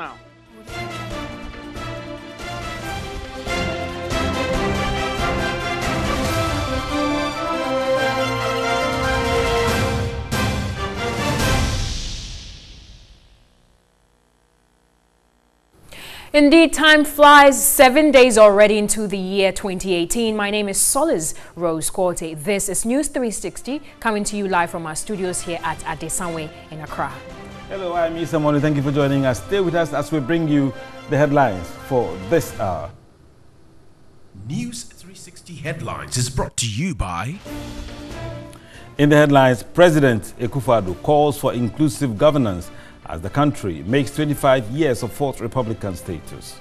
now. Indeed, time flies, 7 days already into the year 2018. My name is Solis Rose Corte. This is News 360, coming to you live from our studios here at Adesanwe in Accra. Hello, I'm Isa Molu. Thank you for joining us. Stay with us as we bring you the headlines for this hour. News 360 Headlines is brought to you by... In the headlines, President Akufo-Addo calls for inclusive governance as the country makes 25 years of Fourth Republican status.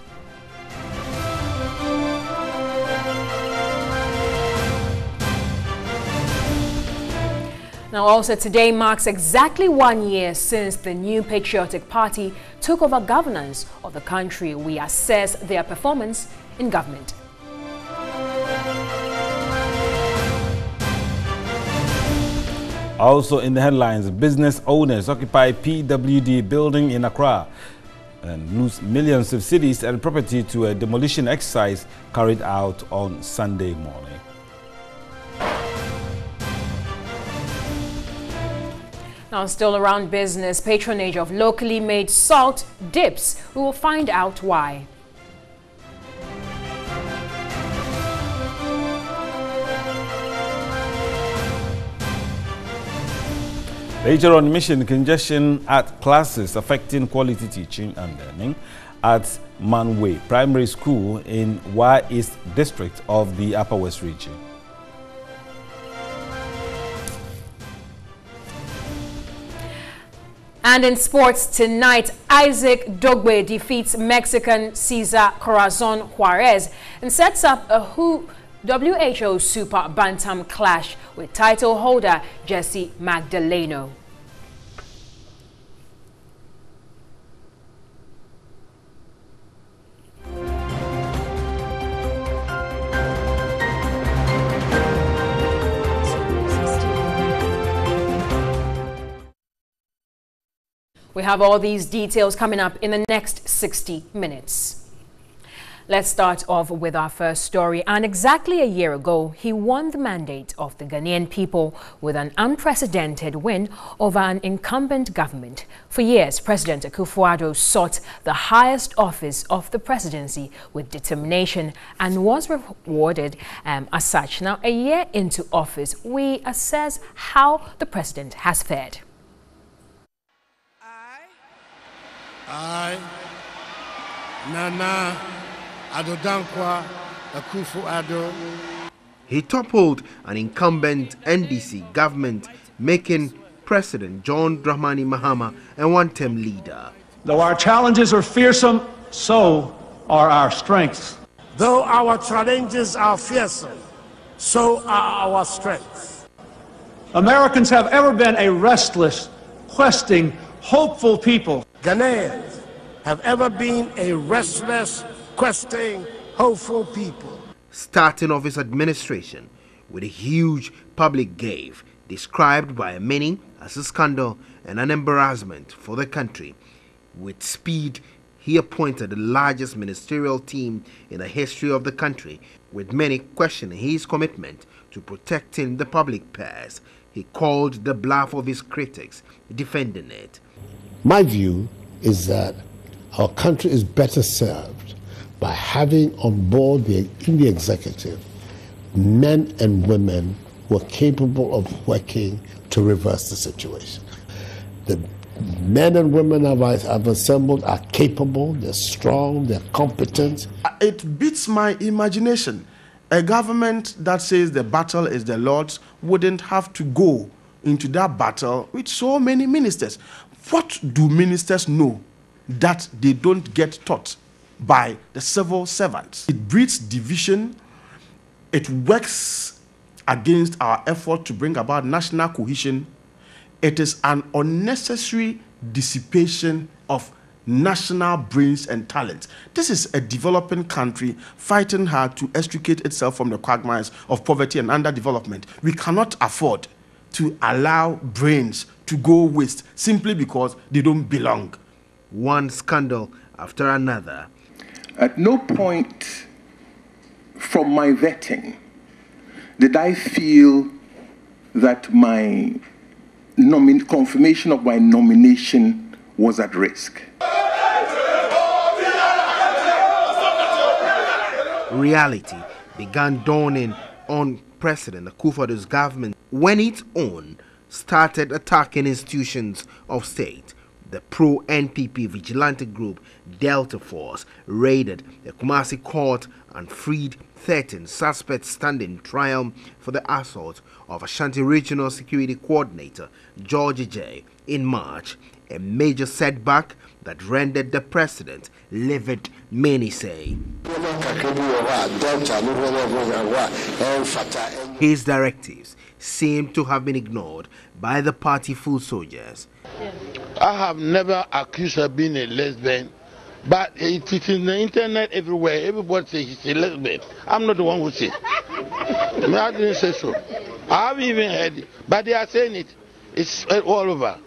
Now also today marks exactly 1 year since the New Patriotic Party took over governance of the country. We assess their performance in government. Also in the headlines, business owners occupy PWD building in Accra and lose millions of cedis and property to a demolition exercise carried out on Sunday morning. Now still around business, patronage of locally made salt dips. We will find out why. Later on, mission congestion at classes affecting quality teaching and learning at Manway Primary School in Wa East District of the Upper West Region. And in sports tonight, Isaac Dogbe defeats Mexican Cesar Corazon Juarez and sets up a WHO Super Bantam clash with title holder Jesse Magdaleno. We have all these details coming up in the next 60 minutes. Let's start off with our first story. And exactly a year ago, he won the mandate of the Ghanaian people with an unprecedented win over an incumbent government. For years, President Akufo-Addo sought the highest office of the presidency with determination and was rewarded as such. Now, a year into office, we assess how the president has fared. I, Nana Adodankwa Akufo-Addo. He toppled an incumbent NDC government, making President John Dramani Mahama a one-term leader. Though our challenges are fearsome, so are our strengths. Though our challenges are fearsome, so are our strengths. Americans have ever been a restless, questing, hopeful people. Ghanaians have ever been a restless, questing, hopeful people. Starting off his administration with a huge public gaffe described by many as a scandal and an embarrassment for the country. With speed, he appointed the largest ministerial team in the history of the country, with many questioning his commitment to protecting the public purse. He called the bluff of his critics, defending it. My view is that our country is better served by having on board in the executive men and women who are capable of working to reverse the situation. The men and women I've assembled are capable, they're strong, they're competent. It beats my imagination. A government that says the battle is the Lord's wouldn't have to go into that battle with so many ministers. What do ministers know that they don't get taught by the civil servants? It breeds division. It works against our effort to bring about national cohesion. It is an unnecessary dissipation of national brains and talents. This is a developing country fighting hard to extricate itself from the quagmires of poverty and underdevelopment. We cannot afford to allow brains to go waste simply because they don't belong. One scandal after another. At no point from my vetting did I feel that my confirmation of my nomination was at risk. Reality began dawning on President Akufo-Addo's government when its own started attacking institutions of state. The pro-NPP vigilante group Delta Force raided the Kumasi court and freed 13 suspects standing trial for the assault of Ashanti Regional Security Coordinator George J. in March, a major setback that rendered the president livid, many say. His directives seem to have been ignored by the party foot soldiers. I have never accused her of being a lesbian, but it is in the internet everywhere. Everybody says she's a lesbian. I'm not the one who said it. I didn't say so. I haven't even heard it, but they are saying it. It's all over.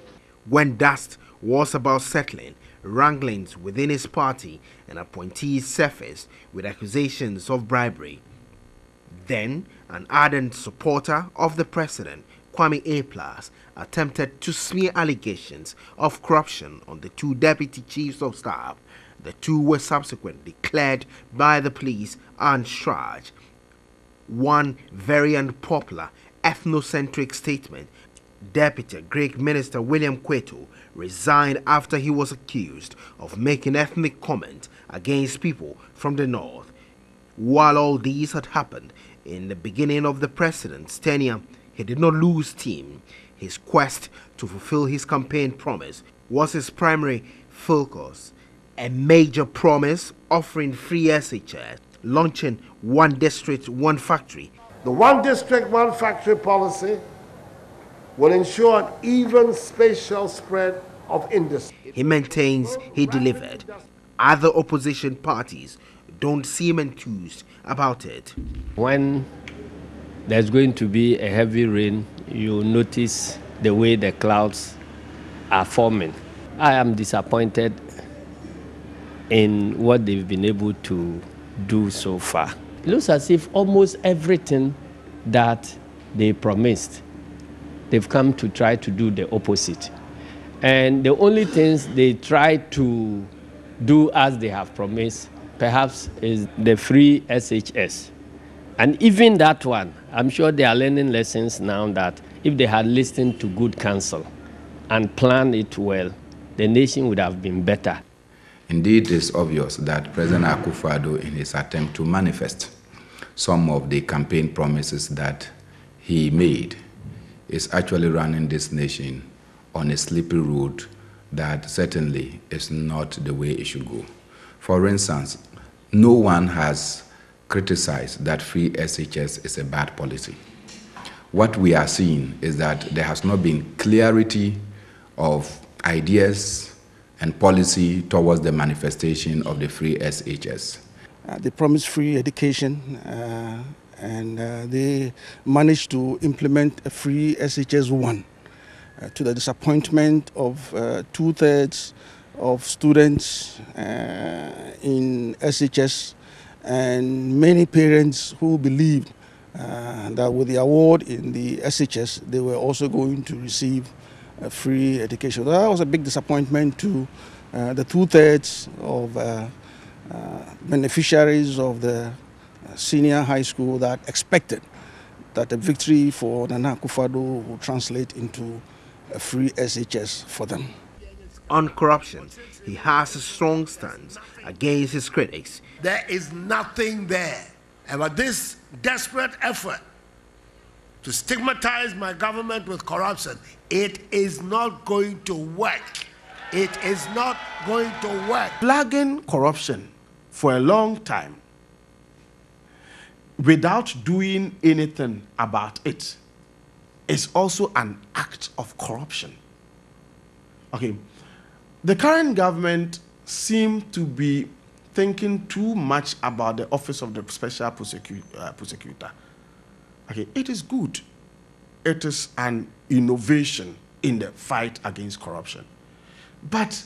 When dust was about settling, wranglings within his party and appointees surfaced with accusations of bribery. Then, an ardent supporter of the president, Kwame A+ attempted to smear allegations of corruption on the two deputy chiefs of staff. The two were subsequently cleared by the police and charged. One very unpopular, ethnocentric statement: Deputy Greek Minister William Kweto resigned after he was accused of making ethnic comment against people from the north. While all these had happened in the beginning of the president's tenure, he did not lose steam. His quest to fulfill his campaign promise was his primary focus. A major promise offering free SHS, launching one district, one factory. The one district, one factory policy will ensure an even spatial spread of industry. He maintains he delivered. Other opposition parties don't seem enthused about it. When there's going to be a heavy rain, you'll notice the way the clouds are forming. I am disappointed in what they've been able to do so far. It looks as if almost everything that they promised, they've come to try to do the opposite. And the only things they try to do as they have promised, perhaps, is the free SHS. And even that one, I'm sure they are learning lessons now that if they had listened to good counsel and planned it well, the nation would have been better. Indeed, it is obvious that President Akufo-Addo, in his attempt to manifest some of the campaign promises that he made, is actually running this nation on a slippery road that certainly is not the way it should go. For instance, no one has criticized that free SHS is a bad policy. What we are seeing is that there has not been clarity of ideas and policy towards the manifestation of the free SHS. They promised free education and they managed to implement a free SHS 1 to the disappointment of 2/3 of students in SHS and many parents who believed that with the award in the SHS, they were also going to receive a free education. That was a big disappointment to the 2/3 of beneficiaries of the senior high school that expected that the victory for Nana Akufo-Addo would translate into a free SHS for them. On corruption, he has a strong stance against his critics. There is nothing there. And with this desperate effort to stigmatize my government with corruption, it is not going to work. It is not going to work. Flagging corruption for a long time without doing anything about it is also an act of corruption. Okay, the current government seems to be thinking too much about the office of the special prosecutor. Okay, it is good. It is an innovation in the fight against corruption. But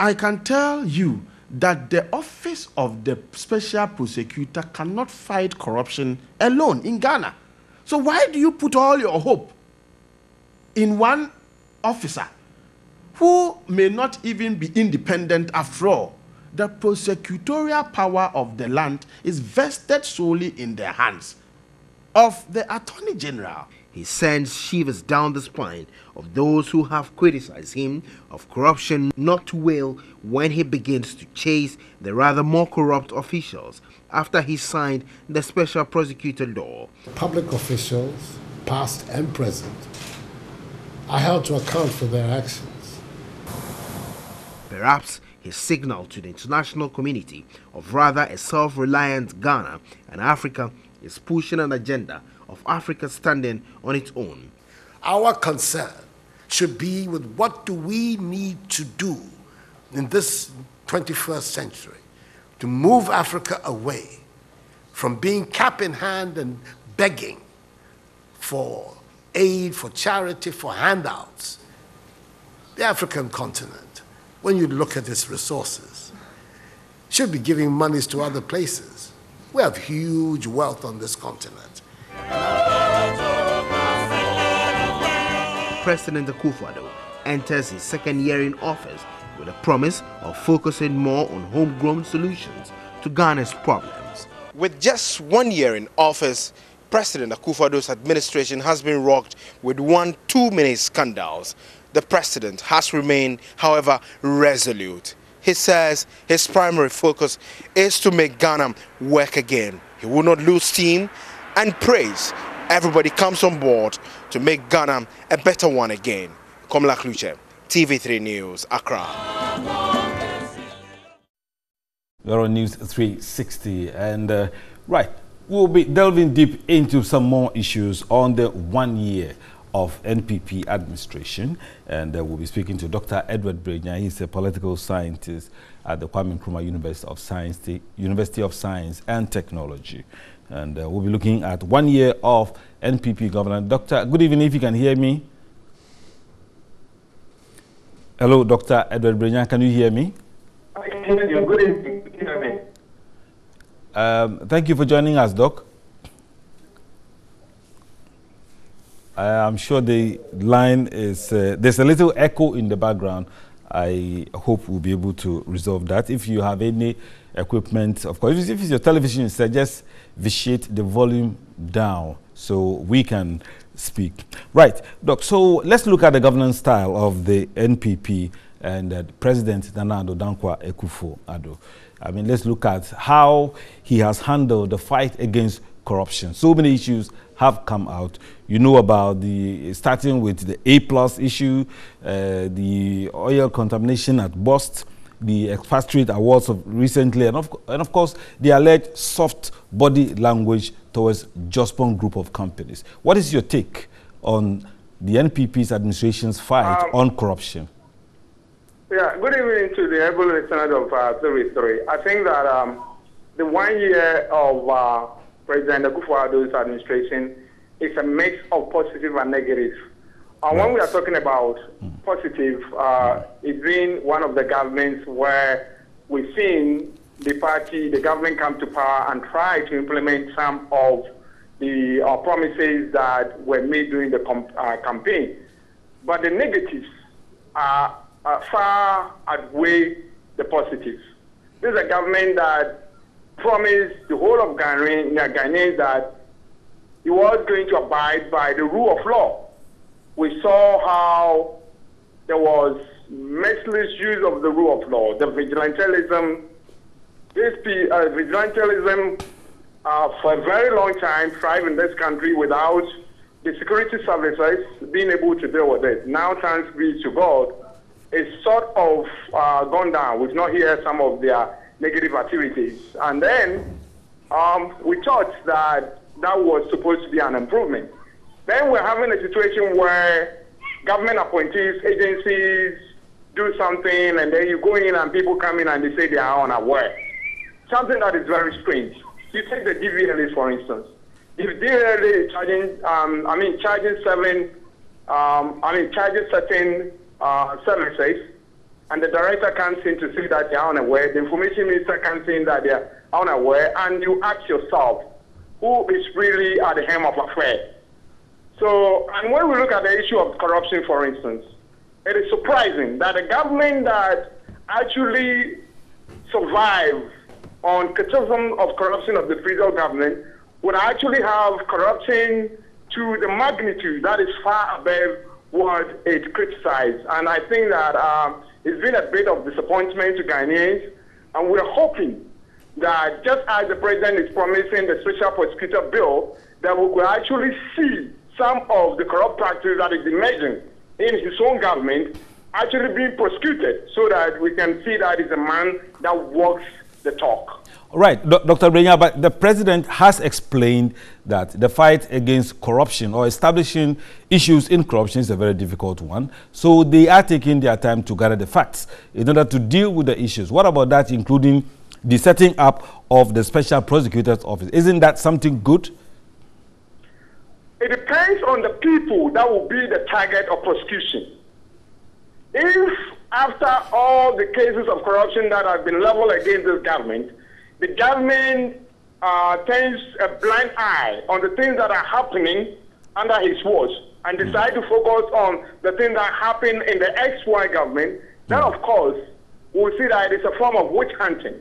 I can tell you that the office of the special prosecutor cannot fight corruption alone in Ghana. So why do you put all your hope in one officer who may not even be independent after all? The prosecutorial power of the land is vested solely in the hands of the Attorney General. He sends shivers down the spine of those who have criticized him of corruption not to wail when he begins to chase the rather more corrupt officials after he signed the special prosecutor law. Public officials, past and present, are held to account for their actions. Perhaps his signal to the international community of rather a self-reliant Ghana and Africa is pushing an agenda of Africa standing on its own. Our concern should be with what do we need to do in this 21st century to move Africa away from being cap in hand and begging for aid, for charity, for handouts. The African continent, when you look at its resources, should be giving monies to other places. We have huge wealth on this continent. President Akufo-Addo enters his second year in office with a promise of focusing more on homegrown solutions to Ghana's problems. With just 1 year in office, President Akufo-Addo's administration has been rocked with too many scandals. The president has remained, however, resolute. He says his primary focus is to make Ghana work again. He will not lose steam and praise everybody comes on board to make Ghana a better one again. Komla Kluche, TV3 News, Accra. We're on News 360 and right, we'll be delving deep into some more issues on the 1 year of NPP administration, and we'll be speaking to Dr. Edward Brenya. He's a political scientist at the Kwame Nkrumah University of Science and Technology. And we'll be looking at 1 year of NPP governance. Doctor, good evening, if you can hear me. Hello, Dr. Edward Brenya, can you hear me? I can hear you. Good evening. Can you hear me? Thank you for joining us, Doc. I'm sure the line is, there's a little echo in the background. I hope we'll be able to resolve that. If you have any equipment, of course, if it's your television, just vitiate the volume down so we can speak. Right, Doc, so let's look at the governance style of the NPP and President Nana Addo Dankwa Akufo-Addo. I mean, let's look at how he has handled the fight against corruption. So many issues have come out. You know about starting with the A+ issue, the oil contamination at Bost, the expatriate awards of recently, and of course the alleged soft body language towards Jospon group of companies. What is your take on the NPP's administration's fight on corruption? Yeah, good evening to the able listeners of TV3. I think that the 1 year of President Akufo-Addo's administration is a mix of positive and negative. When we are talking about positive, it's been one of the governments where we've seen the government come to power and try to implement some of the promises that were made during the campaign. But the negatives are far outweigh the positives. This is a government that promised the whole of Ghanaians that he was going to abide by the rule of law. We saw how there was merciless use of the rule of law, the vigilantism. This vigilantism for a very long time thrived in this country without the security services being able to deal with it. Now, thanks be to God, it's sort of gone down. We've not heard some of their negative activities. And then we thought that was supposed to be an improvement. Then we're having a situation where government appointees, agencies do something, and then you go in and people come in and they say they are unaware. Something that is very strange. You take the DVLA, for instance. If DVLA is charging certain services, and the director can't seem to see that they are unaware, the information minister can't see that they are unaware, and you ask yourself, who is really at the helm of affairs? So, and when we look at the issue of corruption, for instance, it is surprising that a government that actually survived on criticism of corruption of the federal government would actually have corruption to the magnitude that is far above what it criticized. And I think that it's been a bit of disappointment to Ghanaians, and we're hoping that just as the president is promising the special prosecutor bill, that we will actually see some of the corrupt practices that is emerging in his own government actually being prosecuted, so that we can see that he's a man that walks the talk. All right, Dr. Brenya, but the president has explained that the fight against corruption or establishing issues in corruption is a very difficult one. So they are taking their time to gather the facts in order to deal with the issues. What about that, including the setting up of the special prosecutor's office? Isn't that something good? It depends on the people that will be the target of prosecution. If after all the cases of corruption that have been leveled against this government, the government turns a blind eye on the things that are happening under his watch and decide to focus on the things that happen in the XY government, then of course we'll see that it's a form of witch hunting.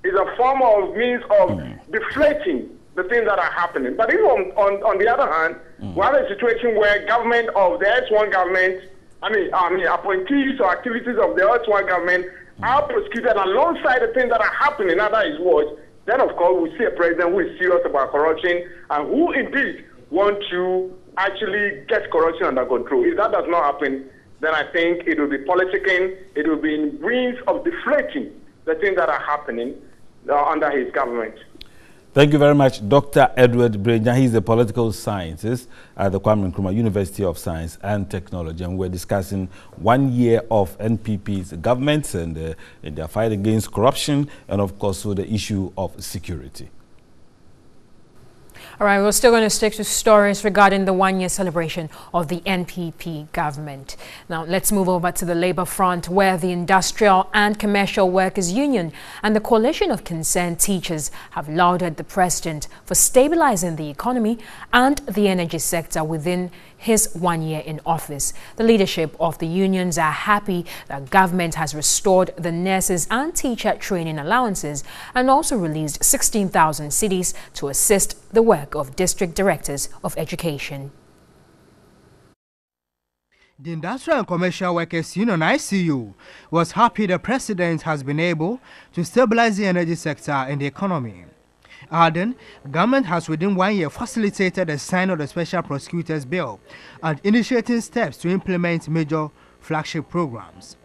It's a form of means of deflating the things that are happening. But even on the other hand, we have a situation where government of the X1 government, appointees or activities of the X1 government are prosecuted alongside the things that are happening under his watch. Then of course we see a president who is serious about corruption and who indeed want to actually get corruption under control. If that does not happen, then I think it will be politicking, it will be in means of deflating the things that are happening under his government. Thank you very much, Dr. Edward Brenya. He's a political scientist at the Kwame Nkrumah University of Science and Technology. And we're discussing 1 year of NPP's government and their fight against corruption and, of course, the issue of security. All right, we're still going to stick to stories regarding the 1 year celebration of the NPP government. Now, let's move over to the Labour front, where the Industrial and Commercial Workers Union and the Coalition of Concerned Teachers have lauded the president for stabilizing the economy and the energy sector within his 1 year in office. The leadership of the unions are happy that government has restored the nurses and teacher training allowances and also released 16,000 cedis to assist the work of district directors of education. The Industrial and Commercial Workers Union, ICU, was happy the president has been able to stabilize the energy sector and the economy. Adding, government has within 1 year facilitated the sign of the Special Prosecutor's Bill and initiating steps to implement major flagship programs.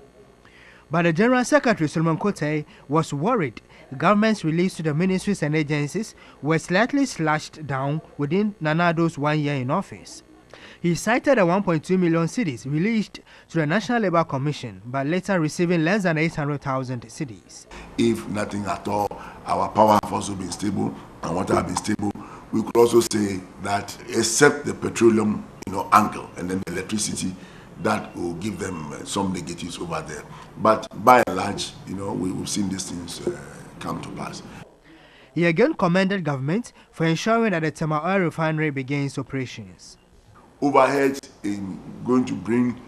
But the General Secretary, Solomon Kote, was worried government's release to the ministries and agencies were slightly slashed down within Nana Addo's 1 year in office. He cited the 1.2 million cedis released to the National Labour Commission, but later receiving less than 800,000 cedis. If nothing at all, our power has also been stable and water has been stable. We could also say that except the petroleum angle and then the electricity, that will give them some negatives over there. But by and large, we've seen these things come to pass. He again commended government for ensuring that the Tema Oil Refinery begins operations. Overheads in going to bring,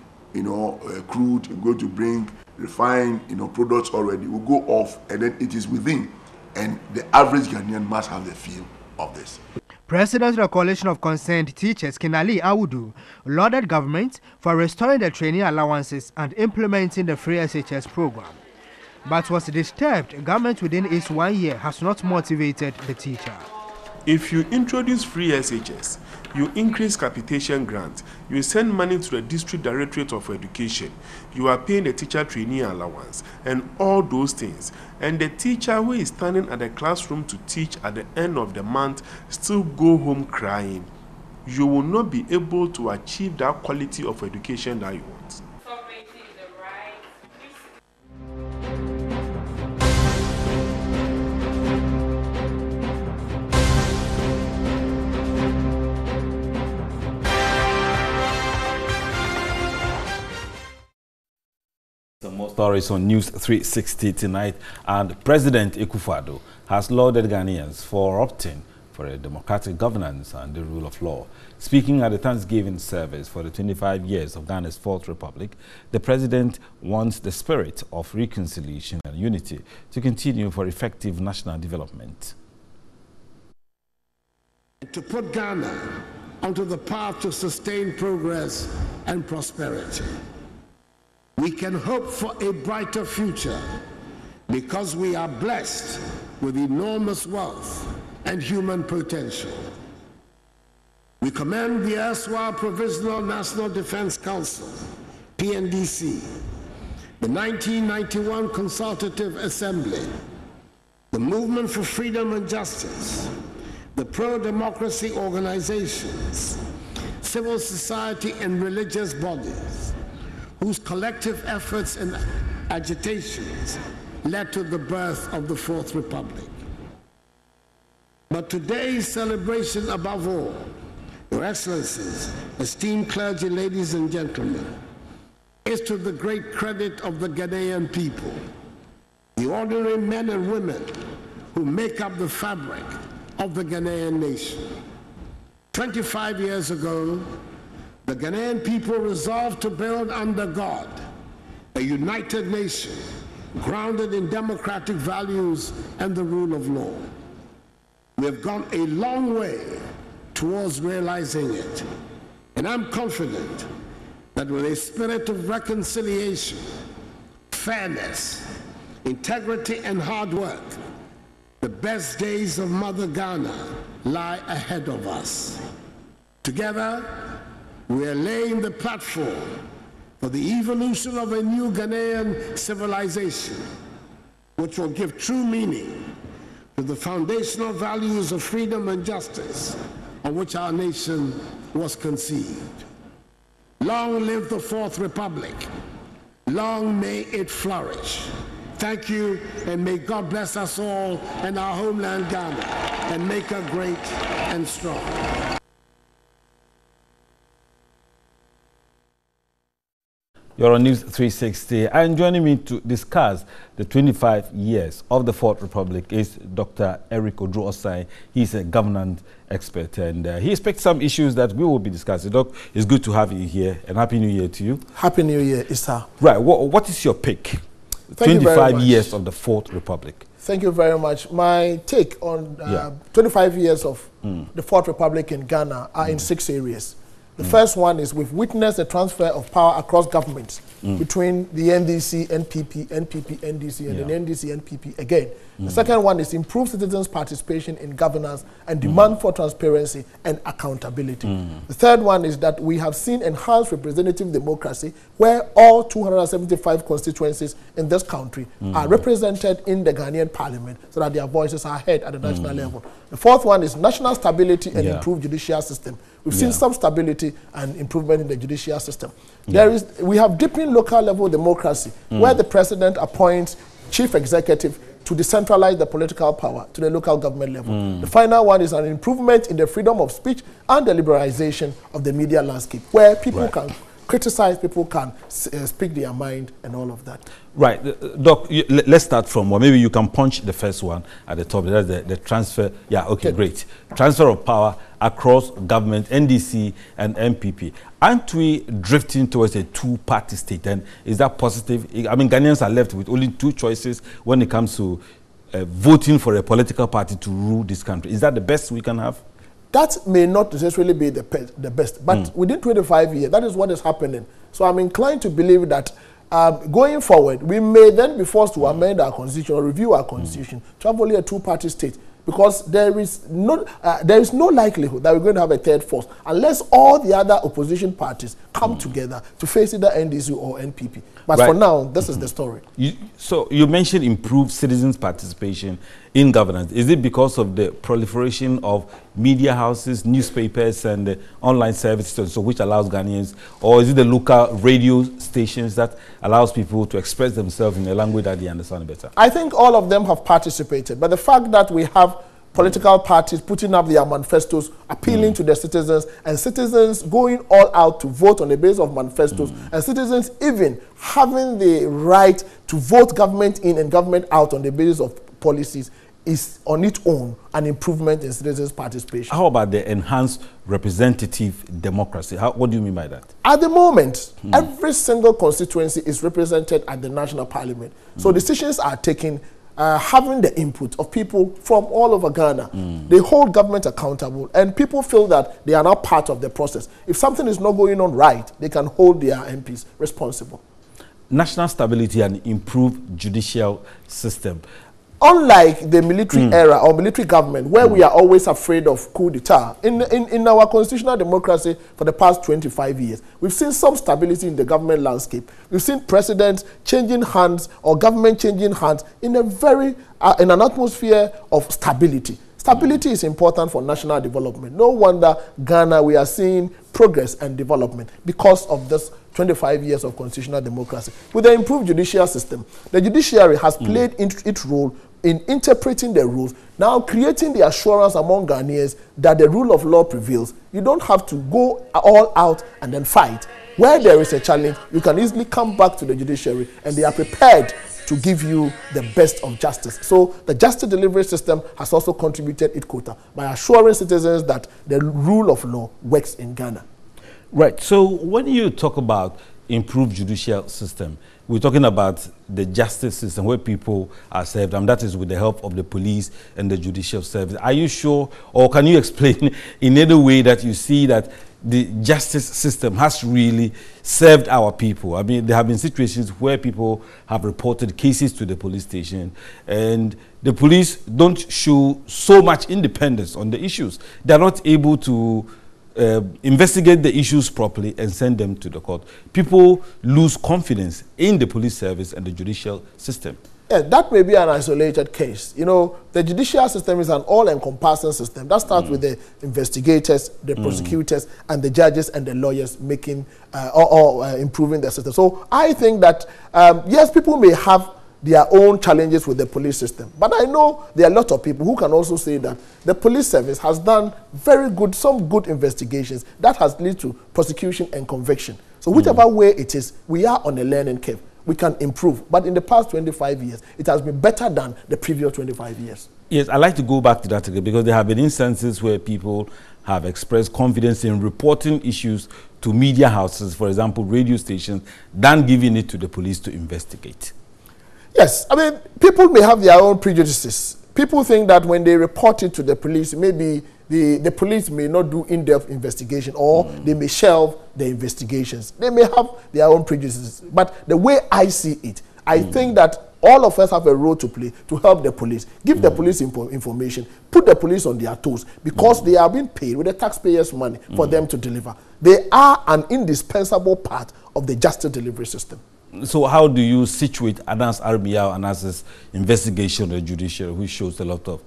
crude, going to bring refined, products already will go off, and then it is within, and the average Ghanaian must have the feel of this. President of the Coalition of Concerned Teachers, Kinali Awudu, lauded government for restoring the training allowances and implementing the free SHS program, but was disturbed government within its 1 year has not motivated the teacher. If you introduce free SHS, you increase capitation grant, you send money to the District Directorate of Education, you are paying the teacher trainee allowance, and all those things. And the teacher who is standing at the classroom to teach at the end of the month still go home crying. You will not be able to achieve that quality of education that you want. The most stories on News 360 tonight, and President Akufo-Addo has lauded Ghanaians for opting for a democratic governance and the rule of law. Speaking at the Thanksgiving service for the 25 years of Ghana's Fourth Republic, the president wants the spirit of reconciliation and unity to continue for effective national development. To put Ghana onto the path to sustained progress and prosperity. We can hope for a brighter future because we are blessed with enormous wealth and human potential. We commend the erstwhile Provisional National Defense Council, PNDC, the 1991 Consultative Assembly, the Movement for Freedom and Justice, the pro-democracy organizations, civil society and religious bodies, whose collective efforts and agitations led to the birth of the Fourth Republic. But today's celebration above all, Your Excellencies, esteemed clergy, ladies and gentlemen, is to the great credit of the Ghanaian people, the ordinary men and women who make up the fabric of the Ghanaian nation. 25 years ago, the Ghanaian people resolved to build under God a united nation grounded in democratic values and the rule of law. We have gone a long way towards realizing it, and I'm confident that with a spirit of reconciliation, fairness, integrity, and hard work, the best days of Mother Ghana lie ahead of us. Together, we are laying the platform for the evolution of a new Ghanaian civilization, which will give true meaning to the foundational values of freedom and justice on which our nation was conceived. Long live the Fourth Republic. Long may it flourish. Thank you, and may God bless us all and our homeland Ghana, and make her great and strong. You're on News 360, and joining me to discuss the 25 years of the Fourth Republic is Dr. Erica Loza. He's a governance expert, and he expects some issues that we will be discussing. Doc, it's good to have you here, and Happy New Year to you. Happy New Year, Issa. Right, what is your pick? 25 years of the Fourth Republic. Thank you very much. My take on 25 years of the Fourth Republic in Ghana are in 6 areas. The first one is we've witnessed a transfer of power across governments between the NDC, NPP, NDC, and then NDC, NPP again. The second one is improved citizens' participation in governance and demand for transparency and accountability. The third one is that we have seen enhanced representative democracy where all 275 constituencies in this country are represented in the Ghanaian parliament so that their voices are heard at the national level. The fourth one is national stability and improved judicial system. We've seen some stability and improvement in the judicial system. We have deepened local level democracy where the president appoints chief executive to decentralize the political power to the local government level. The final one is an improvement in the freedom of speech and the liberalization of the media landscape where people can criticize, people can speak their mind and all of that. Right. Doc, let's start from maybe you can punch the first one at the top. That's the transfer. Yeah, okay, great. Transfer of power across government, NDC and MPP. Aren't we drifting towards a two-party state? And is that positive? I mean, Ghanaians are left with only 2 choices when it comes to voting for a political party to rule this country. Is that the best we can have? That may not necessarily be the best, but within 25 years, that is what is happening. So I'm inclined to believe that going forward, we may then be forced to amend our constitution or review our constitution to have only a two-party state, because there is no likelihood that we're going to have a third force unless all the other opposition parties come together to face either NDC or NPP. But for now, this is the story. So you mentioned improved citizens' participation in governance. Is it because of the proliferation of media houses, newspapers, and online services, so which allows Ghanaians, or is it the local radio stations that allows people to express themselves in a language that they understand better? I think all of them have participated, but the fact that we have political parties putting up their manifestos, appealing to the citizens, and citizens going all out to vote on the basis of manifestos, and citizens even having the right to vote government in and government out on the basis of policies is on its own an improvement in citizens' participation. How about the enhanced representative democracy? What do you mean by that? At the moment, every single constituency is represented at the national parliament. So decisions are taken having the input of people from all over Ghana. They hold government accountable, and people feel that they are now part of the process. If something is not going on right, they can hold their MPs responsible. National stability and improved judicial system. Unlike the military era or military government, where we are always afraid of coup d'etat, in our constitutional democracy for the past 25 years, we've seen some stability in the government landscape. We've seen presidents changing hands or government changing hands in a very, in an atmosphere of stability. Stability is important for national development. No wonder Ghana, we are seeing progress and development because of this 25 years of constitutional democracy. With the improved judicial system, the judiciary has played its role in interpreting the rules, now creating the assurance among Ghanaians that the rule of law prevails. You don't have to go all out and then fight. Where there is a challenge, you can easily come back to the judiciary, and they are prepared to give you the best of justice. So the justice delivery system has also contributed its quota by assuring citizens that the rule of law works in Ghana. Right. So when you talk about improved judicial system, we're talking about the justice system where people are served, and that is with the help of the police and the judicial service. Are you sure, or can you explain in any way that you see that the justice system has really served our people? I mean, there have been situations where people have reported cases to the police station, and the police don't show so much independence on the issues. They're not able to investigate the issues properly and send them to the court. People lose confidence in the police service and the judicial system. Yeah, that may be an isolated case. You know, the judicial system is an all-encompassing system. That starts with the investigators, the prosecutors, and the judges and the lawyers making improving the system. So I think that, yes, people may have their own challenges with the police system. But I know there are a lot of people who can also say that the police service has done some good investigations that has led to prosecution and conviction. So whichever way it is, we are on a learning curve. We can improve. But in the past 25 years, it has been better than the previous 25 years. Yes, I'd like to go back to that again, because there have been instances where people have expressed confidence in reporting issues to media houses, for example, radio stations, than giving it to the police to investigate. Yes, I mean, people may have their own prejudices. People think that when they report it to the police, maybe the police may not do in-depth investigation, or they may shelve the investigations. They may have their own prejudices. But the way I see it, I think that all of us have a role to play to help the police, give the police information, put the police on their toes, because they are being paid with the taxpayers' money for them to deliver. They are an indispensable part of the justice delivery system. So how do you situate Anas Armiao and Anas's investigation of the judiciary, which shows a lot of,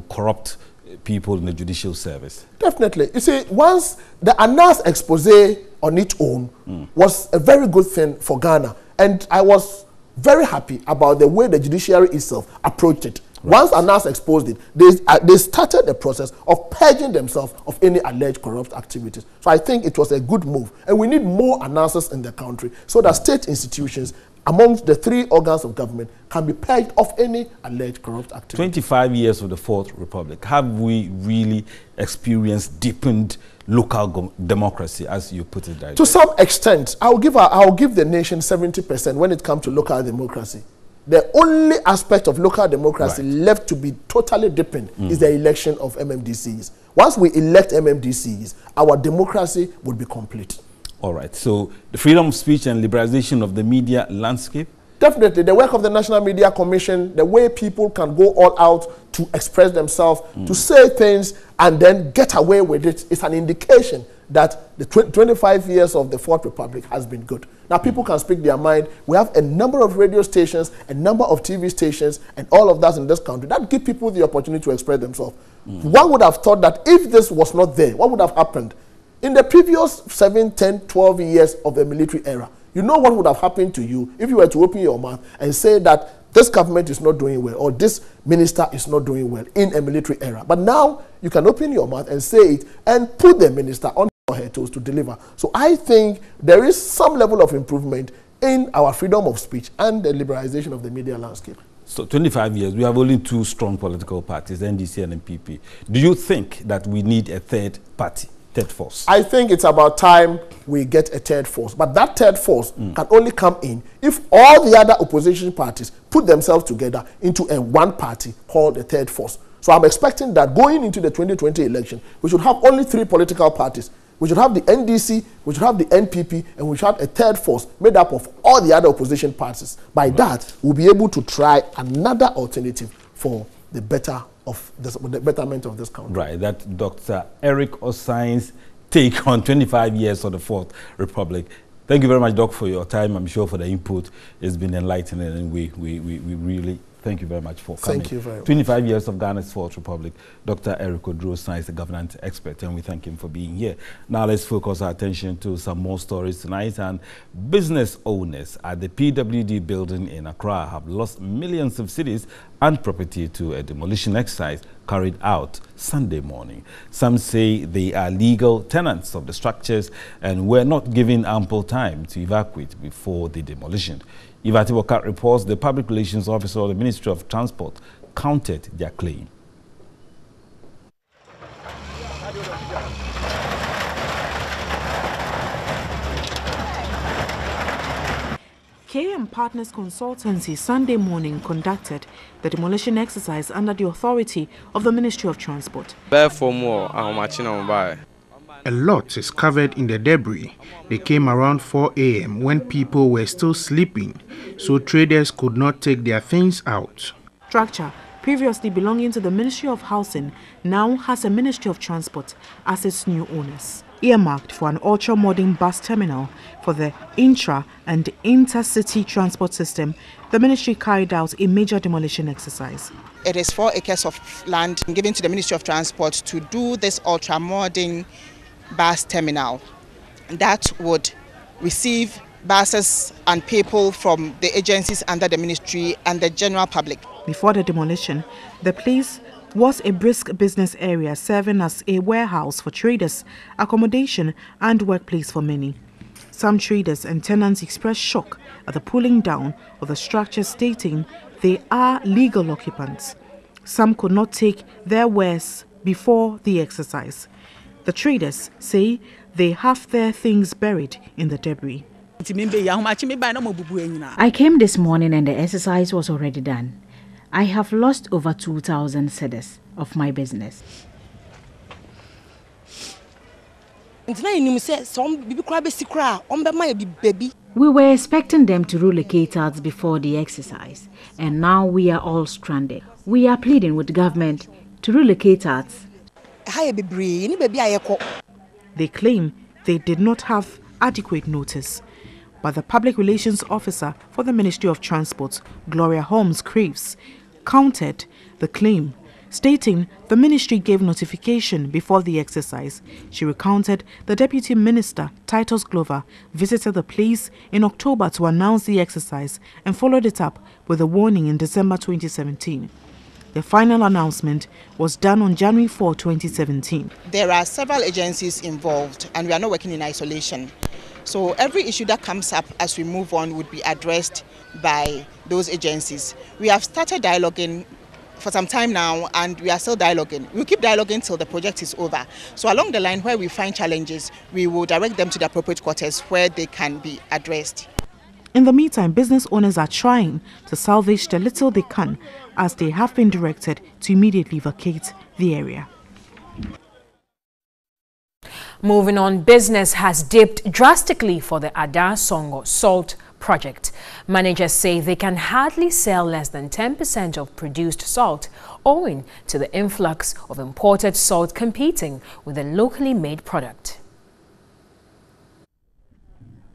corrupt people in the judicial service? Definitely. You see, once the Anas expose on its own was a very good thing for Ghana, and I was very happy about the way the judiciary itself approached it. Right. Once Anas exposed it, they started the process of purging themselves of any alleged corrupt activities. So I think it was a good move. And we need more Anases in the country so that state institutions, amongst the 3 organs of government, can be purged of any alleged corrupt activity. 25 years of the Fourth Republic, have we really experienced deepened local democracy, as you put it? To some extent, I'll give the nation 70% when it comes to local democracy. The only aspect of local democracy left to be totally deepened is the election of MMDCs. Once we elect MMDCs, our democracy would be complete. All right. So the freedom of speech and liberalization of the media landscape? Definitely. The work of the National Media Commission, the way people can go all out to express themselves, to say things and then get away with it, is an indication that the 25 years of the Fourth Republic has been good. Now people can speak their mind. We have a number of radio stations, a number of TV stations, and all of that in this country that give people the opportunity to express themselves. One would have thought that if this was not there, what would have happened? In the previous 7, 10, 12 years of the military era, you know what would have happened to you if you were to open your mouth and say that this government is not doing well, or this minister is not doing well in a military era. But now you can open your mouth and say it and put the minister on her toes to deliver. So I think there is some level of improvement in our freedom of speech and the liberalization of the media landscape. So 25 years, we have only two strong political parties, NDC and NPP. Do you think that we need a third party, third force? I think it's about time we get a third force. But that third force can only come in if all the other opposition parties put themselves together into a one party called the third force. So I'm expecting that going into the 2020 election, we should have only three political parties. We should have the NDC, we should have the NPP, and we should have a third force made up of all the other opposition parties. By that, we'll be able to try another alternative for the the betterment of this country. Right, that's Dr. Erica Loza's take on 25 years of the Fourth Republic. Thank you very much, Doc, for your time. I'm sure for the input. It's been enlightening, and we really thank you very much for coming. Thank you very much. 25 years of Ghana's Fourth Republic. Dr. Erica Loza is a governance expert, and we thank him for being here. Now let's focus our attention to some more stories tonight. And business owners at the PWD building in Accra have lost millions of cedis and property to a demolition exercise carried out Sunday morning. Some say they are legal tenants of the structures and were not given ample time to evacuate before the demolition. Ivati Wakat reports the Public Relations Officer of the Ministry of Transport countered their claim. KM Partners Consultancy Sunday morning conducted the demolition exercise under the authority of the Ministry of Transport. A lot is covered in the debris. They came around 4 a.m. when people were still sleeping, so traders could not take their things out. Structure, previously belonging to the Ministry of Housing, now has a Ministry of Transport as its new owners. Earmarked for an ultra-modern bus terminal for the intra- and intercity transport system, the ministry carried out a major demolition exercise. It is 4 acres of land given to the Ministry of Transport to do this ultra-modern bus terminal that would receive buses and people from the agencies under the ministry and the general public. Before the demolition, the place was a brisk business area serving as a warehouse for traders, accommodation and workplace for many. Some traders and tenants expressed shock at the pulling down of the structure, stating they are legal occupants. Some could not take their wares before the exercise. The traders say they have their things buried in the debris. I came this morning and the exercise was already done. I have lost over 2,000 cedis of my business. We were expecting them to relocate us before the exercise, and now we are all stranded. We are pleading with the government to relocate us. They claim they did not have adequate notice, but the Public Relations Officer for the Ministry of Transport, Gloria Holmes-Craves, countered the claim, stating the ministry gave notification before the exercise. She recounted the Deputy Minister, Titus Glover, visited the place in October to announce the exercise and followed it up with a warning in December 2017. The final announcement was done on January 4, 2017. There are several agencies involved and we are not working in isolation. So every issue that comes up as we move on would be addressed by those agencies. We have started dialoguing for some time now and we are still dialoguing. We'll keep dialoguing till the project is over. So along the line where we find challenges, we will direct them to the appropriate quarters where they can be addressed. In the meantime, business owners are trying to salvage the little they can as they have been directed to immediately vacate the area. Moving on, business has dipped drastically for the Ada Songo salt project. Managers say they can hardly sell less than 10% of produced salt, owing to the influx of imported salt competing with the locally made product.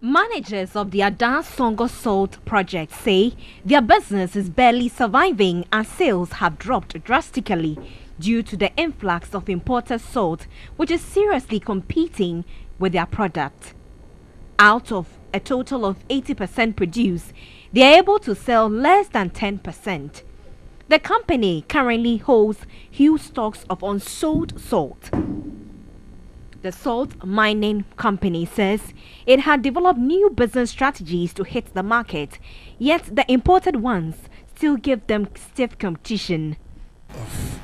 Managers of the Ada Songo Salt project say their business is barely surviving as sales have dropped drastically due to the influx of imported salt, which is seriously competing with their product. Out of a total of 80% produced, they are able to sell less than 10%. The company currently holds huge stocks of unsold salt. The salt mining company says it had developed new business strategies to hit the market, yet the imported ones still give them stiff competition. Of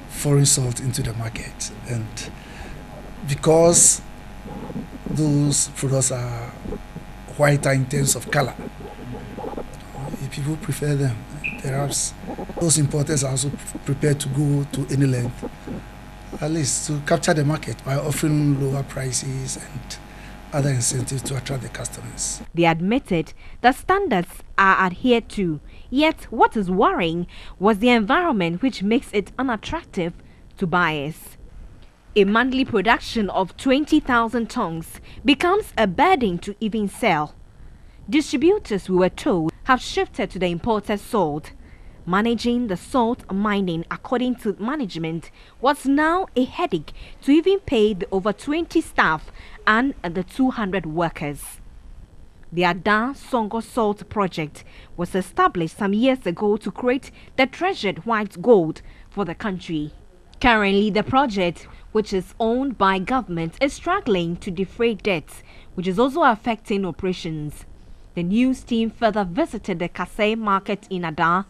foreign salt into the market, and because those products are whiter in terms of color, people prefer them. Perhaps those importers are also prepared to go to any length, at least to capture the market by offering lower prices and other incentives to attract the customers. They admitted that standards are adhered to, yet what is worrying was the environment, which makes it unattractive to buyers. A monthly production of 20,000 tons becomes a burden to even sell. Distributors, we were told, have shifted to the imported salt. Managing the salt mining, according to management, was now a headache to even pay the over 20 staff and the 200 workers. The Ada Songo Salt Project was established some years ago to create the treasured white gold for the country. Currently, the project, which is owned by government, is struggling to defray debts, which is also affecting operations. The news team further visited the Kasai market in Ada,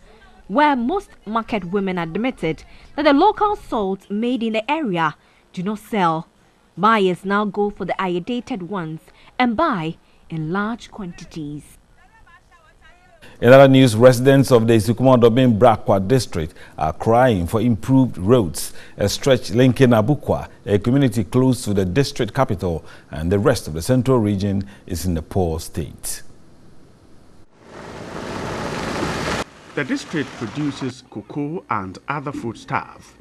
where most market women admitted that the local salt made in the area do not sell. Buyers now go for the iodidated ones and buy in large quantities. In other news, residents of the Isukuma-Dobin Brakwa district are crying for improved roads, a stretch linking Abukwa, a community close to the district capital, and the rest of the central region is in a poor state. The district produces cocoa and other foodstuffs.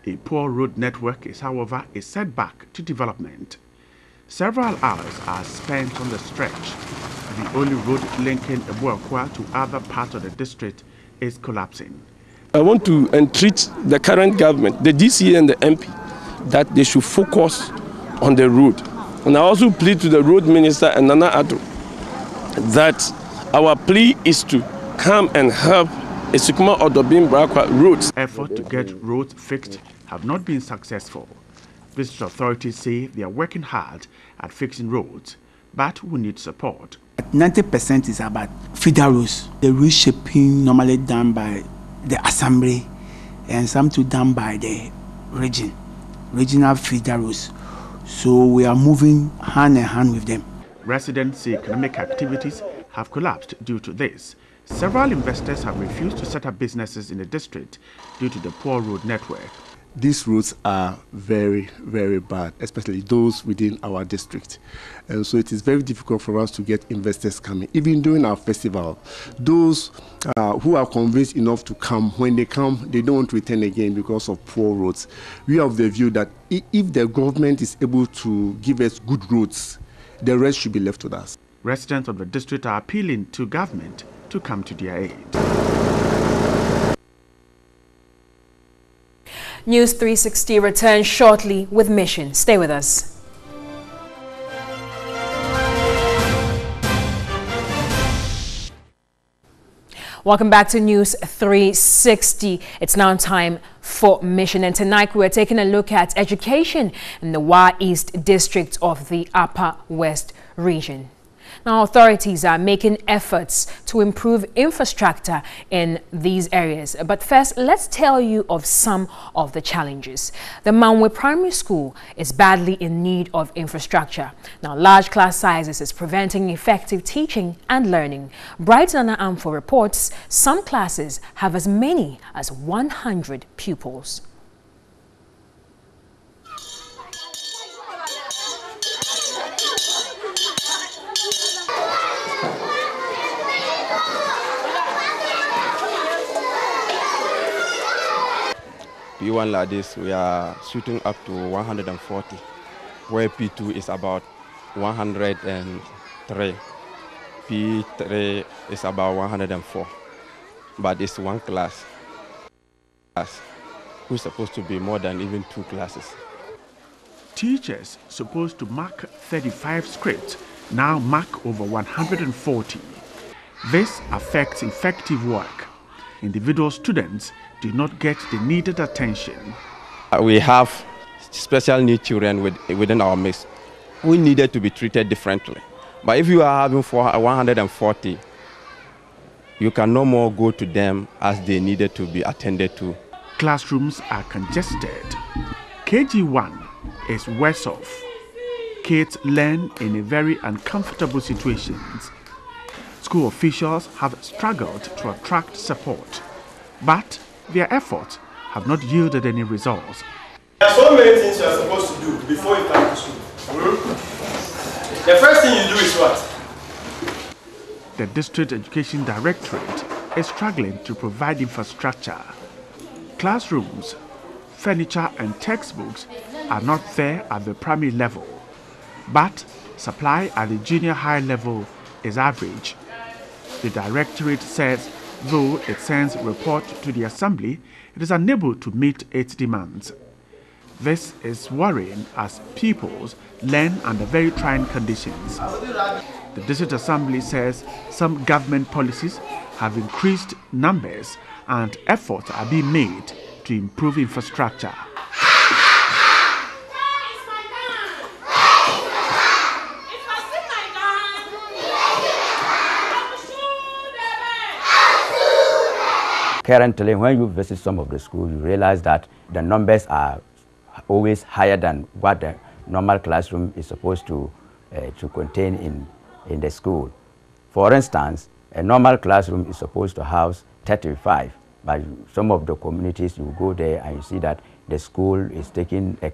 A poor road network is, however, a setback to development. Several hours are spent on the stretch. The only road linking Ebuakwa to other parts of the district is collapsing. I want to entreat the current government, the DCA and the MP, that they should focus on the road. And I also plead to the road minister and Nana Addo that our plea is to come and help Isukuma-Dobin Brakwa roads. Efforts to get roads fixed have not been successful. District authorities say they are working hard at fixing roads, but we need support. 90% is about feeder roads. The reshaping normally done by the assembly and something done by the regional feeder roads. So we are moving hand in hand with them. Residents say economic activities have collapsed due to this. Several investors have refused to set up businesses in the district due to the poor road network. These roads are very, very bad, especially those within our district. And so it is very difficult for us to get investors coming. Even during our festival, those who are convinced enough to come, when they come, they don't want to return again because of poor roads. We are of the view that if the government is able to give us good roads, the rest should be left with us. Residents of the district are appealing to government to come to their aid. News 360 returns shortly with Mission. Stay with us. Welcome back to News 360. It's now time for Mission, and tonight we're taking a look at education in the Wa East district of the Upper West region. Now, authorities are making efforts to improve infrastructure in these areas. But first, let's tell you of some of the challenges. The Manwe Primary School is badly in need of infrastructure. Now, large class sizes is preventing effective teaching and learning. Bright Nana Amfo reports some classes have as many as 100 pupils. P1 like this, we are shooting up to 140, where P2 is about 103. P3 is about 104, but it's one class, who's supposed to be more than even 2 classes. Teachers supposed to mark 35 scripts now mark over 140. This affects effective work. Individual students do not get the needed attention. We have special needs children within our midst who needed to be treated differently. But if you are having 140, you can no more go to them as they needed to be attended to. Classrooms are congested. KG1 is worse off. Kids learn in a very uncomfortable situations. School officials have struggled to attract support, but their efforts have not yielded any results. There are so many things you are supposed to do before you come to school. The first thing you do is what? The District Education Directorate is struggling to provide infrastructure. Classrooms, furniture and textbooks are not there at the primary level, but supply at the junior high level is average. The Directorate says though it sends a report to the Assembly, it is unable to meet its demands. This is worrying as pupils learn under very trying conditions. The District Assembly says some government policies have increased numbers and efforts are being made to improve infrastructure. Currently, when you visit some of the schools, you realize that the numbers are always higher than what the normal classroom is supposed to contain in the school. For instance, a normal classroom is supposed to house 35, but some of the communities, you go there and you see that the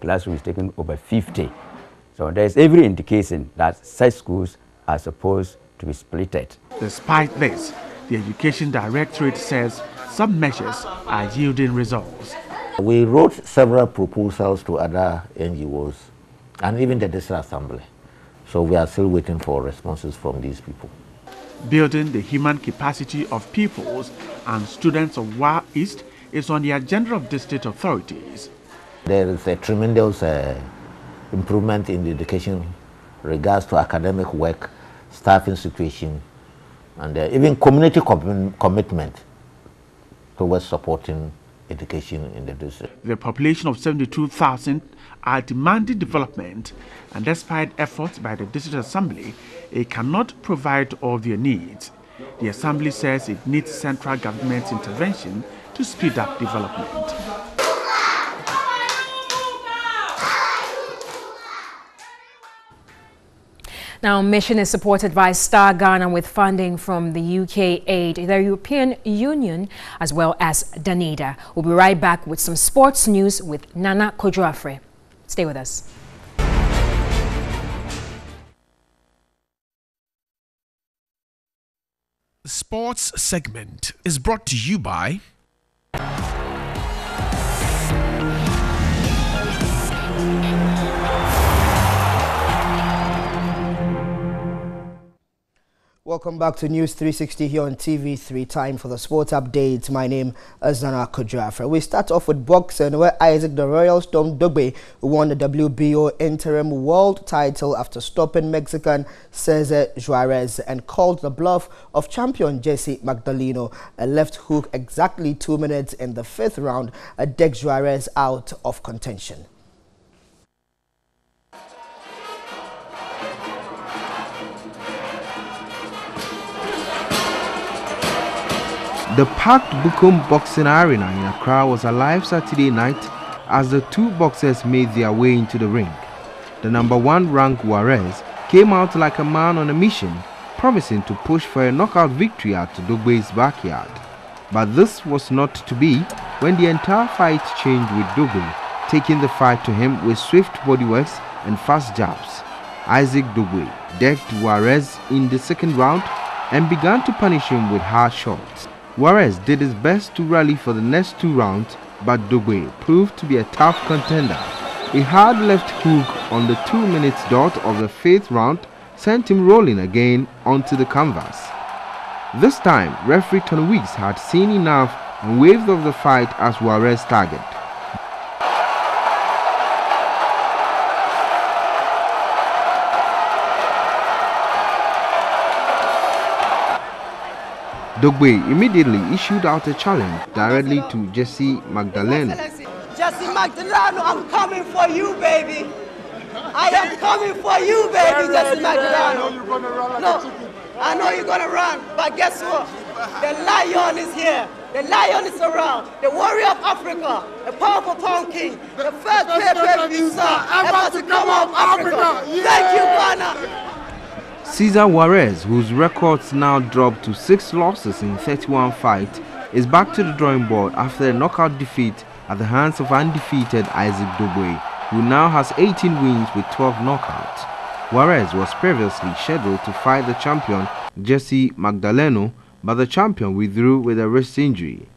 classroom is taking over 50. So there's every indication that such schools are supposed to be splitted. Despite this, the Education Directorate says some measures are yielding results. We wrote several proposals to other NGOs and even the District Assembly. So we are still waiting for responses from these people. Building the human capacity of pupils and students of WA East is on the agenda of district authorities. There is a tremendous improvement in the education regards to academic work, staffing situation, and even community commitment towards supporting education in the district. The population of 72,000 are demanding development, and despite efforts by the District Assembly, it cannot provide all their needs. The Assembly says it needs central government intervention to speed up development. Now, Mission is supported by Star Ghana with funding from the UK Aid, the European Union, as well as Danida. We'll be right back with some sports news with Nana Kojoafre. Stay with us. The sports segment is brought to you by Welcome back to News 360 here on TV3. Time for the sports updates. My name is Nana Kojoafre. We start off with boxing, where Isaac the Royal Storm Dogbe won the WBO interim world title after stopping Mexican Cesar Juarez and called the bluff of champion Jesse Magdaleno. A left hook exactly 2 minutes in the 5th round decked Juarez out of contention. The packed Bukom Boxing Arena in Accra was alive Saturday night as the two boxers made their way into the ring. The #1 ranked Juarez came out like a man on a mission, promising to push for a knockout victory at Dogbe's backyard. But this was not to be when the entire fight changed, with Dogbe taking the fight to him with swift bodyworks and fast jabs. Isaac Dogbe decked Juarez in the 2nd round and began to punish him with hard shots. Juarez did his best to rally for the next 2 rounds, but Dogbe proved to be a tough contender. A hard left hook on the 2 minutes dot of the 5th round sent him rolling again onto the canvas. This time, referee Tony Weeks had seen enough and waved off the fight as Juarez target. Dogbe immediately issued out a challenge directly to Jesse Magdaleno. Jesse Magdaleno, I'm coming for you, baby. I am coming for you, baby, Jesse Magdaleno. No, I know you're gonna run, but guess what? The lion is here. The lion is around. The warrior of Africa, the powerful pound king, the first pay-per-view star ever to come out of Africa. Thank you, Ghana. Cesar Juarez, whose records now dropped to 6 losses in 31 fights, is back to the drawing board after a knockout defeat at the hands of undefeated Isaac Dogbe, who now has 18 wins with 12 knockouts. Juarez was previously scheduled to fight the champion Jesse Magdaleno, but the champion withdrew with a wrist injury.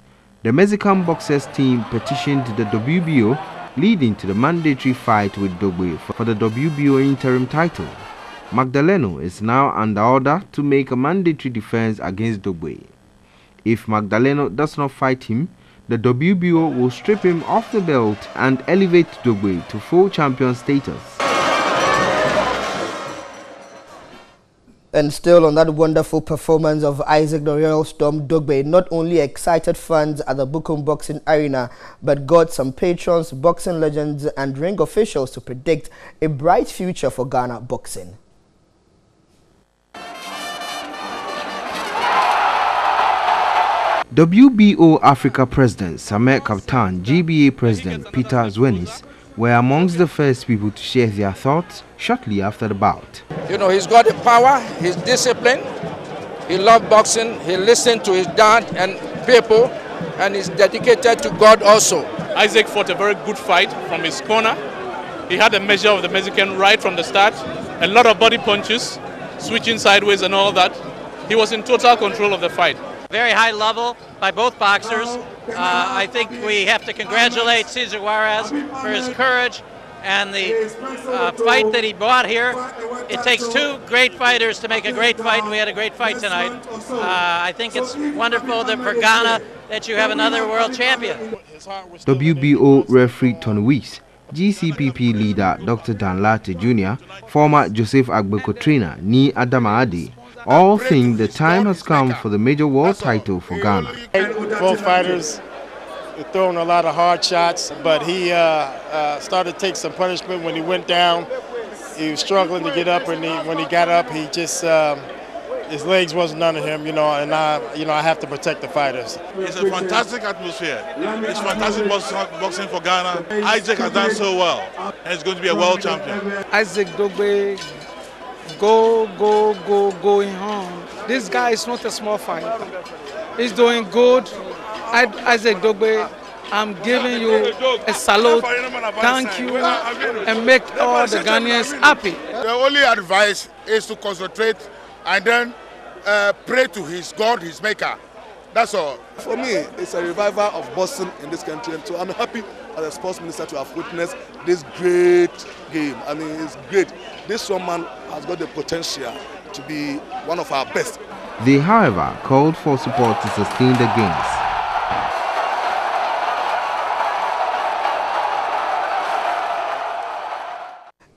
The Mexican boxers team petitioned the WBO, leading to the mandatory fight with Dogbe for the WBO interim title. Magdaleno is now under order to make a mandatory defense against Dogbe. If Magdaleno does not fight him, the WBO will strip him off the belt and elevate Dogbe to full champion status. And still on that wonderful performance of Isaac the Royal Storm Dogbe, not only excited fans at the Bukum Boxing Arena, but got some patrons, boxing legends and ring officials to predict a bright future for Ghana boxing. WBO Africa President Samet Kaptan, GBA President Peter Zwenis were amongst the first people to share their thoughts shortly after the bout. You know, he's got the power, he's disciplined, he loved boxing, he listened to his dad and people, and he's dedicated to God also. Isaac fought a very good fight from his corner. He had a measure of the Mexican right from the start, a lot of body punches, switching sideways and all that. He was in total control of the fight. Very high level by both boxers. I think we have to congratulate Cesar Juarez for his courage and the fight that he brought here. It takes 2 great fighters to make a great fight, and we had a great fight tonight. I think it's wonderful that for Ghana that you have another world champion. WBO referee Tony Weeks, GCPP leader Dr. Dan Late Jr., former Joseph Agbeko trainer Ni Adama Adi, all think the time has come for the major world title for Ghana. Both fighters throwing a lot of hard shots, but he started to take some punishment when he went down. He was struggling to get up, and when he got up, he just his legs wasn't under him, and I have to protect the fighters. It's a fantastic atmosphere. It's fantastic boxing for Ghana. Isaac has done so well, and he's going to be a world champion. Isaac Dogbe, going home. This guy is not a small fighter. He's doing good. Isaac Dogbe, I'm giving you a salute. Thank you, and make all the Ghanaians happy. The only advice is to concentrate and then pray to his God, his maker. That's all. For me, it's a revival of boxing in this country, and so I'm happy as a sports minister to have witnessed this great game. I mean, it's great. This young man has got the potential to be one of our best. They, however, called for support to sustain the games.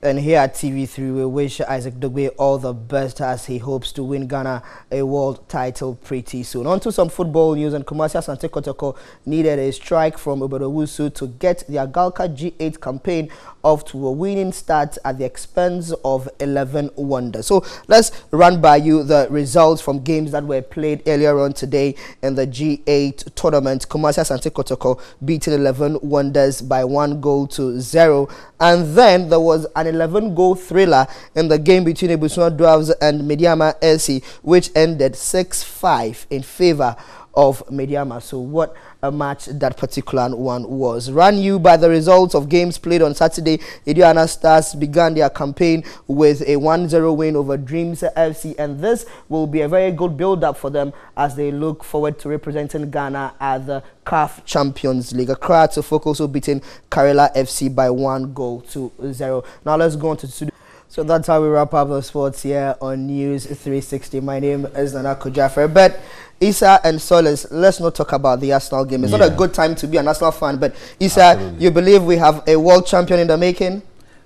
And here at TV3, we wish Isaac Dogbe all the best as he hopes to win Ghana a world title pretty soon. On to some football news, and Kumasi Asante Kotoko needed a strike from Obodowusu to get the Agalka G8 campaign off to a winning start at the expense of 11 Wonders. So let's run by you the results from games that were played earlier on today in the G8 tournament. Kumasi Asante Kotoko beating 11 Wonders by 1-0. And then there was an 11-goal thriller in the game between Ebusua Dwarves and Mediama LC, which ended 6-5 in favor of Mediama. So what a match that particular one was. Run you by the results of games played on Saturday. Idiana Stars began their campaign with a 1-0 win over Dreams FC, and this will be a very good build-up for them as they look forward to representing Ghana at the CAF Champions League. Accra to Folk also beating Karela FC by 1-0. Now let's go on to studio. So that's how we wrap up the sports here on News 360. My name is Nana Kujafre. But Issa and Solis, let's not talk about the Arsenal game. It's not a good time to be an Arsenal fan, but Issa, you believe we have a world champion in the making?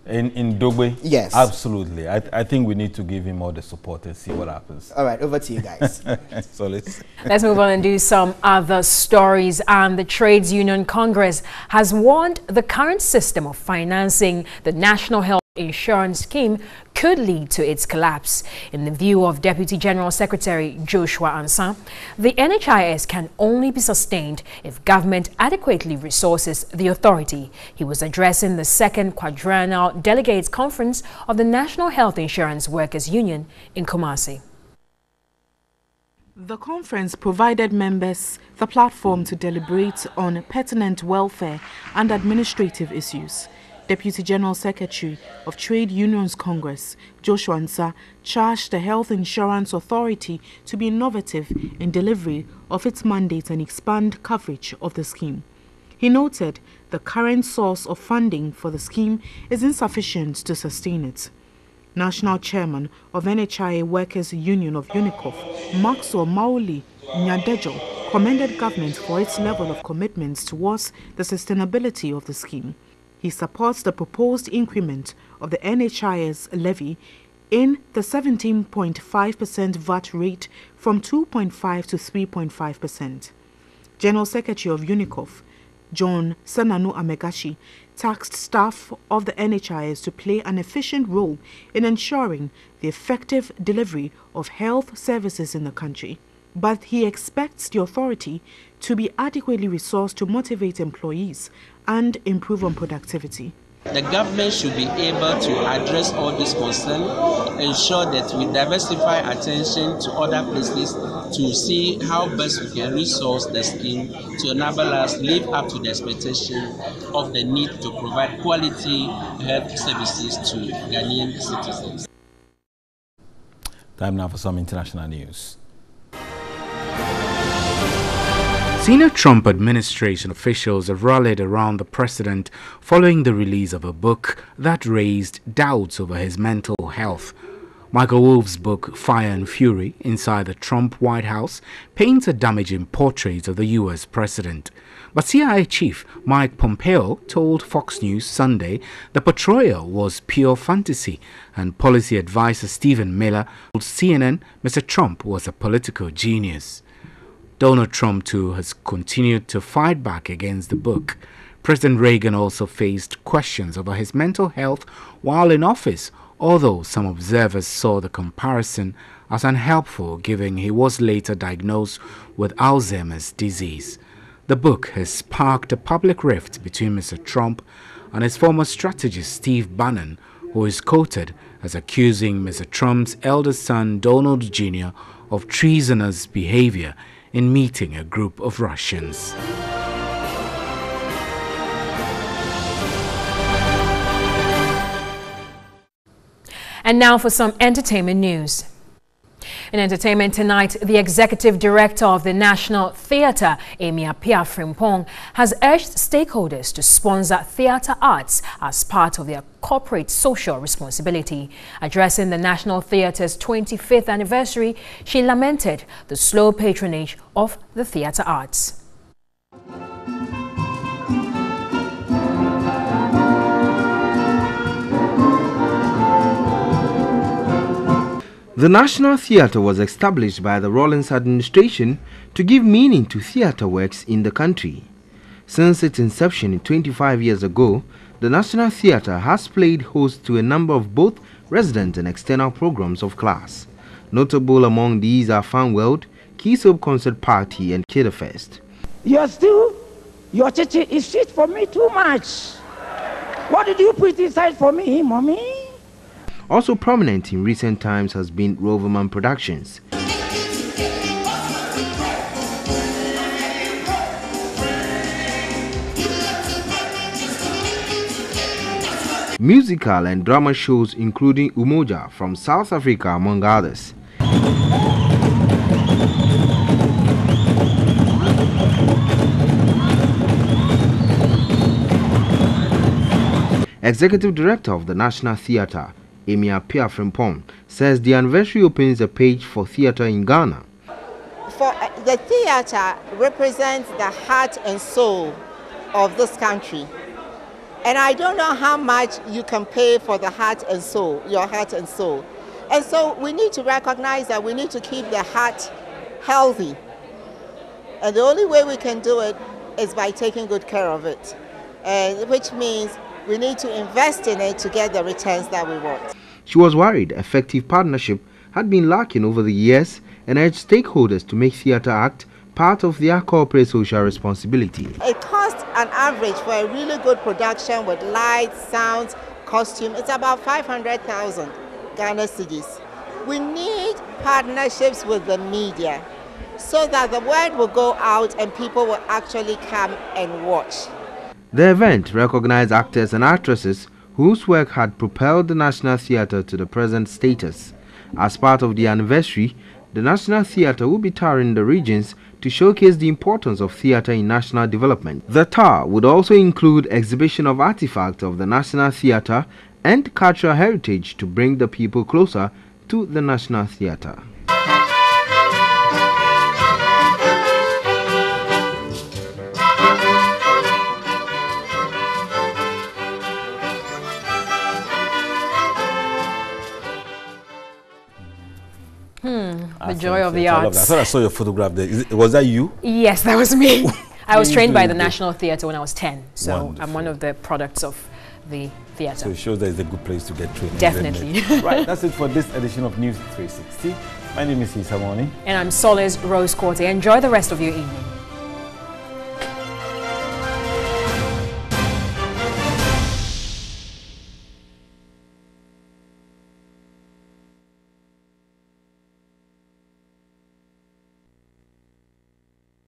In Dogbe? Yes. Absolutely. I think we need to give him all the support and see what happens. All right, over to you guys. So let's move on and do some other stories. And the Trades Union Congress has warned the current system of financing the National Health Insurance Scheme could lead to its collapse. In the view of Deputy General Secretary Joshua Ansah, the NHIS can only be sustained if government adequately resources the authority. He was addressing the second quadrennial delegates conference of the National Health Insurance Workers Union in Kumasi. The conference provided members the platform to deliberate on pertinent welfare and administrative issues. Deputy General Secretary of Trade Unions Congress, Joshua Ansah, charged the Health Insurance Authority to be innovative in delivery of its mandate and expand coverage of the scheme. He noted the current source of funding for the scheme is insufficient to sustain it. National Chairman of NHIA Workers Union of UNICOF, Maxwell Mauli Nyadejo, commended government for its level of commitments towards the sustainability of the scheme. He supports the proposed increment of the NHIS levy in the 17.5% VAT rate from 2.5 to 3.5%. General Secretary of UNICOF, John Sananu Amegashi, tasked staff of the NHIS to play an efficient role in ensuring the effective delivery of health services in the country. But he expects the authority to be adequately resourced to motivate employees and improve on productivity. The government should be able to address all these concerns, ensure that we diversify attention to other places to see how best we can resource the scheme to enable us live up to the expectation of the need to provide quality health services to Ghanaian citizens. Time now for some international news. Senior Trump administration officials have rallied around the president following the release of a book that raised doubts over his mental health. Michael Wolff's book, Fire and Fury, Inside the Trump White House, paints a damaging portrait of the U.S. president. But CIA Chief Mike Pompeo told Fox News Sunday the portrayal was pure fantasy, and policy advisor Stephen Miller told CNN Mr. Trump was a political genius. Donald Trump, too, has continued to fight back against the book. President Reagan also faced questions over his mental health while in office, although some observers saw the comparison as unhelpful given he was later diagnosed with Alzheimer's disease. The book has sparked a public rift between Mr. Trump and his former strategist Steve Bannon, who is quoted as accusing Mr. Trump's eldest son Donald Jr. of treasonous behavior in meeting a group of Russians. And now for some entertainment news. In entertainment tonight, the executive director of the National Theatre, Amy Appiah Frimpong, has urged stakeholders to sponsor theatre arts as part of their corporate social responsibility. Addressing the National Theatre's 25th anniversary, she lamented the slow patronage of the theatre arts. The National Theatre was established by the Rawlings administration to give meaning to theatre works in the country. Since its inception 25 years ago, the National Theatre has played host to a number of both resident and external programs of class. Notable among these are Fan World, Keysop Concert Party and Kidderfest. Your chichi is sweet for me too much. What did you put inside for me, mommy? Also prominent in recent times has been Roverman Productions. Musical and drama shows including Umoja from South Africa among others. Executive Director of the National Theatre, Amy Appiah Frimpong, says the anniversary opens a page for theatre in Ghana. For the theatre represents the heart and soul of this country. And I don't know how much you can pay for the heart and soul, your heart and soul. And so we need to recognize that we need to keep the heart healthy. And the only way we can do it is by taking good care of it, which means we need to invest in it to get the returns that we want. She was worried effective partnership had been lacking over the years and urged stakeholders to make Theatre Act part of their corporate social responsibility. It costs an average for a really good production with lights, sounds, costume. It's about 500,000 Ghana cedis. We need partnerships with the media so that the word will go out and people will actually come and watch. The event recognized actors and actresses whose work had propelled the National Theatre to the present status. As part of the anniversary, the National Theatre will be touring the regions to showcase the importance of theatre in national development. The tour would also include exhibition of artifacts of the National Theatre and cultural heritage to bring the people closer to the National Theatre. The joy of the arts. I thought I saw your photograph there. Was that you? Yes, that was me. I was trained by the National Theatre when I was 10, so Wonderful. I'm one of the products of the theatre. So it shows that it's a good place to get trained. Definitely. Right, that's it for this edition of News 360. My name is Issa Moni. And I'm Solis Rose Corte. Enjoy the rest of your evening.